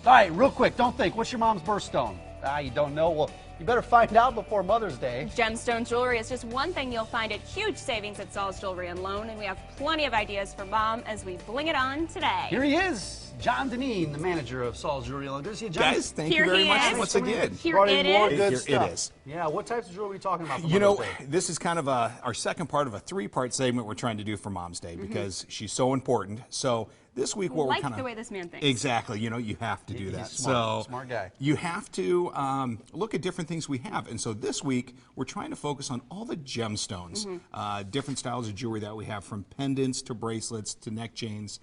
All right, real quick, don't think. What's your mom's birthstone? You don't know? Well, you better find out before Mother's Day. Gemstone jewelry is just one thing you'll find at huge savings at Saul's Jewelry and Loan, and we have plenty of ideas for Mom as we bling it on today. Here he is, John Deneen, the manager of Saul's Jewelry and Loan. Good to see you, John. Guys, thank you very much once again. Here it is. Here it is. Yeah, what types of jewelry are we talking about for You know, Mother's Day? this is kind of our second part of a three-part segment we're trying to do for Mom's Day because she's so important. So this week, what we're kind of the way this man thinks. Exactly. You know, you have to do that. He's smart. Smart guy. You have to look at different things we have. And so this week, we're trying to focus on all the gemstones, different styles of jewelry that we have, from pendants to bracelets to neck chains.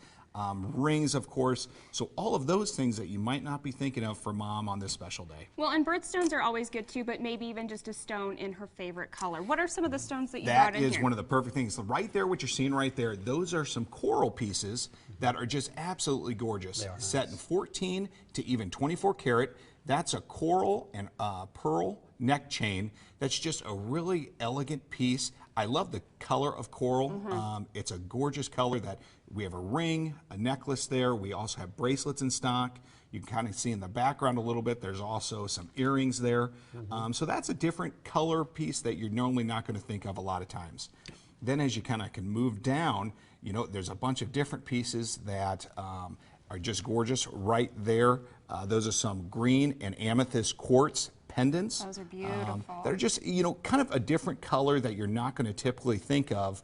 Rings, of course. So all of those things that you might not be thinking of for Mom on this special day. Well, and birthstones are always good too, but maybe even just a stone in her favorite color. What are some of the stones that you brought in here? That is one of the perfect things. So right there, what you're seeing right there, those are some coral pieces that are just absolutely gorgeous. They are set in 14 to even 24 karat. That's a coral and pearl neck chain. That's just a really elegant piece. I love the color of coral. It's a gorgeous color. That we have a ring, a necklace there. We also have bracelets in stock. You can kind of see in the background a little bit. There's also some earrings there. So that's a different color piece that you're normally not going to think of a lot of times. Then as you kind of can move down, you know, there's a bunch of different pieces that are just gorgeous right there. Those are some green and amethyst quartz pendants. Those are beautiful. That are just, you know, kind of a different color that you're not going to typically think of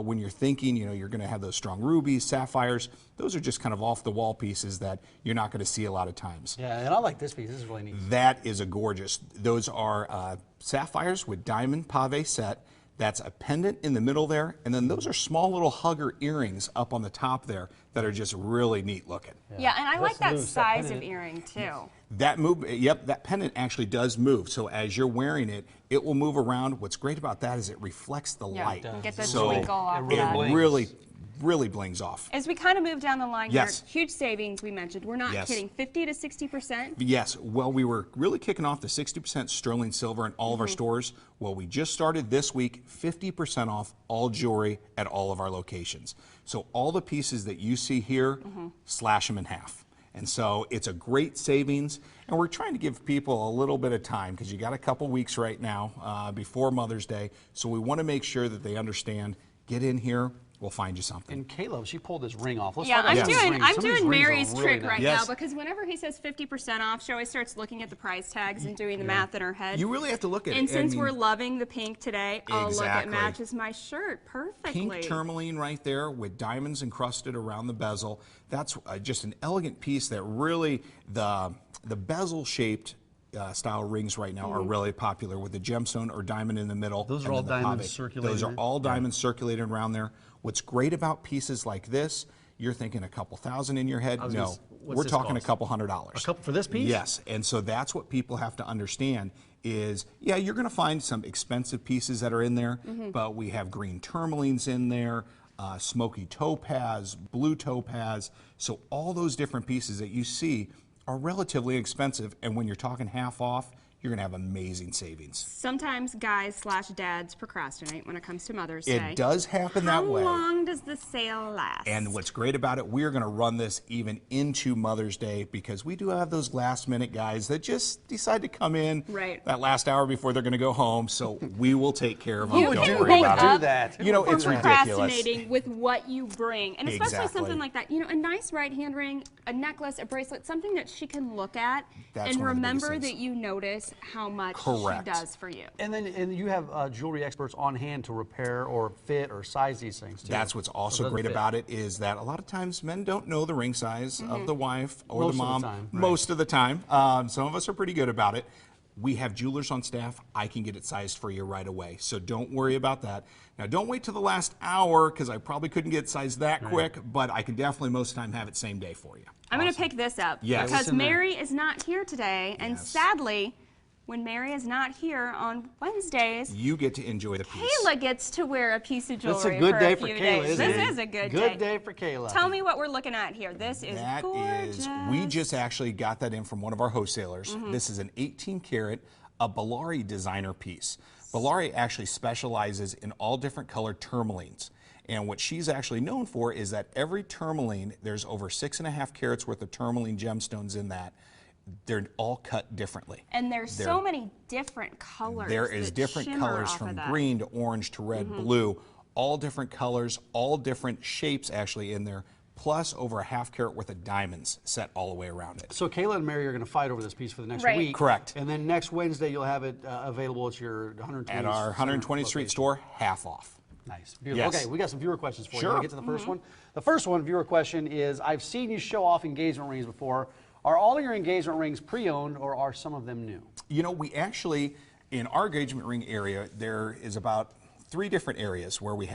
when you're thinking, you know, you're going to have those strong rubies, sapphires. Those are just kind of off-the-wall pieces that you're not going to see a lot of times. Yeah, and I like this piece. This is really neat. That is a gorgeous. Those are sapphires with diamond pave set. That's a pendant in the middle there, and then those are small little hugger earrings up on the top there that are just really neat looking. Yeah, and I like that size of earring too. That move, yep, that pendant actually does move. So as you're wearing it, it will move around. What's great about that is it reflects the light. And get the so twinkle off it that. really blings off. As we kind of move down the line Yes. here, huge savings we mentioned. We're not kidding, 50 to 60%. Yes, well, we were really kicking off the 60% sterling silver in all of our stores. Well, we just started this week, 50% off all jewelry at all of our locations. So all the pieces that you see here, slash them in half. And so it's a great savings, and we're trying to give people a little bit of time because you got a couple weeks right now before Mother's Day. So we want to make sure that they understand, get in here, we'll find you something. And Caleb, she pulled this ring off. Let's Yeah, talk about I'm doing Mary's trick right Yes. now, because whenever he says 50% off, she always starts looking at the price tags and doing the math in her head. You really have to look at it. And since we're loving the pink today, oh, look, it Exactly. matches my shirt perfectly. Pink tourmaline right there with diamonds encrusted around the bezel. That's just an elegant piece that really, the bezel-shaped style rings right now are really popular with the gemstone or diamond in the middle. Those are all diamonds circulating. Those are all diamonds circulating around there. What's great about pieces like this, you're thinking a couple thousand in your head. No, we're talking a couple $100. A couple for this piece? Yes, and so that's what people have to understand is, yeah, you're going to find some expensive pieces that are in there, but we have green tourmalines in there, smoky topaz, blue topaz. So all those different pieces that you see are relatively expensive, and when you're talking half off, you're going to have amazing savings. Sometimes guys / dads procrastinate when it comes to Mother's Day. It does happen that way. How long does the sale last? And what's great about it, we're going to run this even into Mother's Day because we do have those last-minute guys that just decide to come in that last hour before they're going to go home. So we will take care of them. You Don't worry about it. That. You know, for it's ridiculous. procrastinating with what you bring, and especially something like that. You know, a nice right hand ring, a necklace, a bracelet, something that she can look at and remember that you notice how much she does for you. And then you have jewelry experts on hand to repair or fit or size these things too. That's what's also great about it is that a lot of times men don't know the ring size of the wife or the mom. Most of the time. Some of us are pretty good about it. We have jewelers on staff. I can get it sized for you right away. So don't worry about that. Now, don't wait till the last hour because I probably couldn't get it sized that quick, but I can definitely most of the time have it same day for you. I'm going to pick this up because Mary is not here today, and sadly, when Mary is not here on Wednesdays, you get to enjoy the piece. Kayla gets to wear a piece of jewelry. It's a good day for Kayla, isn't it? This is a good day. Good day for Kayla. Tell me what we're looking at here. This is gorgeous. We just actually got that in from one of our wholesalers. This is an 18 karat, a Bellari designer piece. Bellari actually specializes in all different colored tourmalines. And what she's actually known for is that every tourmaline, there's over 6.5 carats worth of tourmaline gemstones in that. They're all cut differently. And there's so many different colors. There is different colors from green to orange to red, blue, all different colors, all different shapes actually in there, plus over a 1/2 carat worth of diamonds set all the way around it. So Kayla and Mary are going to fight over this piece for the next week. Correct. And then next Wednesday you'll have it available at your 120th At our 120th Street store, half off. Nice. Beautiful. Yes. Okay, we got some viewer questions for you. Sure. Can we get to the first one? The first one, viewer question is, I've seen you show off engagement rings before. Are all of your engagement rings pre-owned or are some of them new? You know, we actually, in our engagement ring area, there is about 3 different areas where we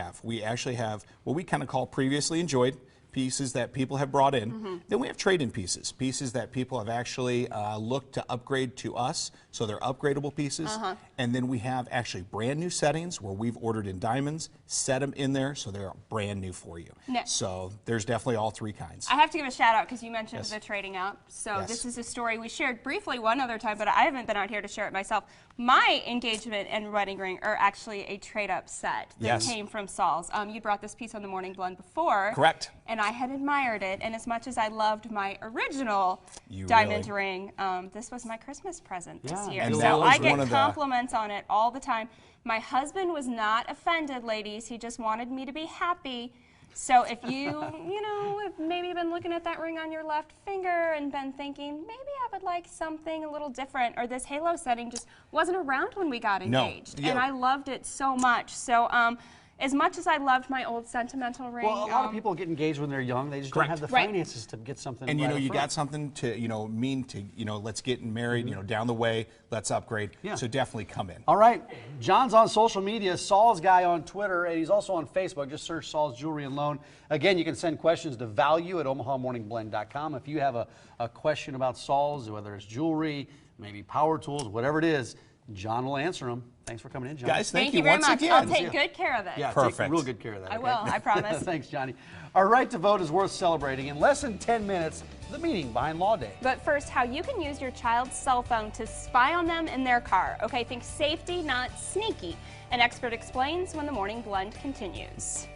actually have what we kind of call previously enjoyed pieces that people have brought in. Then we have trade-in pieces, pieces that people have actually looked to upgrade to us, so they're upgradable pieces. And then we have actually brand new settings where we've ordered in diamonds, set them in there so they're brand new for you. So there's definitely all 3 kinds. I have to give a shout out because you mentioned the trading up. So this is a story we shared briefly one other time, but I haven't been out here to share it myself. My engagement and wedding ring are actually a trade-up set that came from Saul's. You brought this piece on the Morning Blend before. Correct. And I had admired it, and as much as I loved my original diamond ring, this was my Christmas present this year. And so I get compliments on it all the time. My husband was not offended, ladies. He just wanted me to be happy. So if you, have maybe been looking at that ring on your left finger and been thinking, maybe I would like something a little different, or this halo setting just wasn't around when we got engaged. And I loved it so much. So as much as I loved my old sentimental ring. Well, a lot of people get engaged when they're young. They just don't have the finances to get something. And you got something to, mean to, let's get married, down the way, let's upgrade. So definitely come in. All right. John's on social media, Saul's Guy on Twitter, and he's also on Facebook. Just search Saul's Jewelry and Loan. Again, you can send questions to value@omahamorningblend.com. If you have a question about Saul's, whether it's jewelry, maybe power tools, whatever it is, John will answer them. Thanks for coming in, John. Guys, thank you very once much. again. I'll take good care of it. Yeah, perfect. Take real good care of that. I will, I promise. Thanks, Johnny. Our right to vote is worth celebrating. In less than 10 minutes, the meeting behind Law Day. But first, how you can use your child's cell phone to spy on them in their car. Okay, think safety, not sneaky. An expert explains when the Morning Blend continues.